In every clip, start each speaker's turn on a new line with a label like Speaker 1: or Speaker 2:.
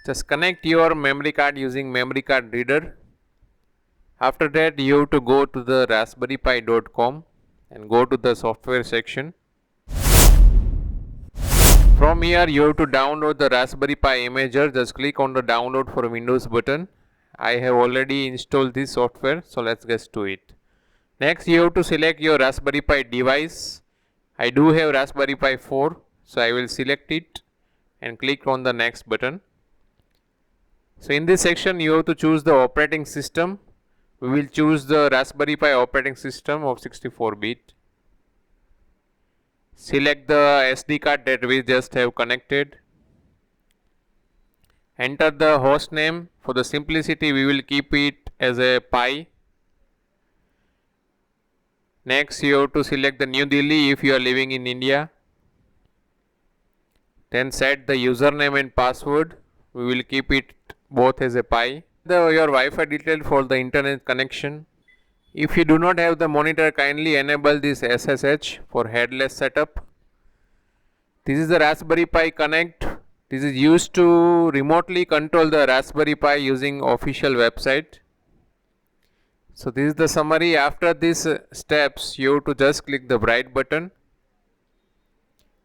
Speaker 1: Just connect your memory card using memory card reader. After that, you have to go to the raspberrypi.com and go to the software section. From here, you have to download the Raspberry Pi imager. Just click on the download for Windows button. I have already installed this software, so let's get to it. Next, you have to select your Raspberry Pi device. I do have Raspberry Pi 4, so I will select it and click on the next button. So in this section, you have to choose the operating system. We will choose the Raspberry Pi operating system of 64-bit. Select the SD card that we just have connected. Enter the host name. For the simplicity, we will keep it as a Pi. Next, you have to select the New Delhi if you are living in India. Then set the username and password. We will keep it both as a Pi. Your Wi-Fi detail for the internet connection. If you do not have the monitor, kindly enable this SSH for headless setup. This is the Raspberry Pi Connect. This is used to remotely control the Raspberry Pi using official website. So this is the summary. After these steps, you have to just click the write button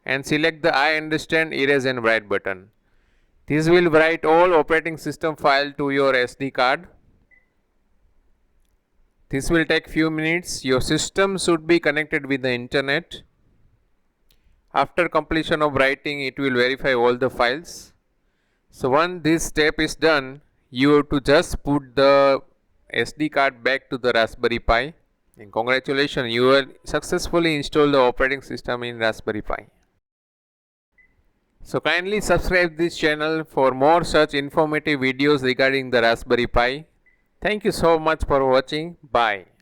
Speaker 1: and select the I understand, erase and write button. This will write all operating system file to your SD card. This will take few minutes. Your system should be connected with the internet. After completion of writing, it will verify all the files. So once this step is done, you have to just put the SD card back to the Raspberry Pi. And congratulations, you will successfully install the operating system in Raspberry Pi. So kindly subscribe this channel for more such informative videos regarding the Raspberry Pi. Thank you so much for watching. Bye.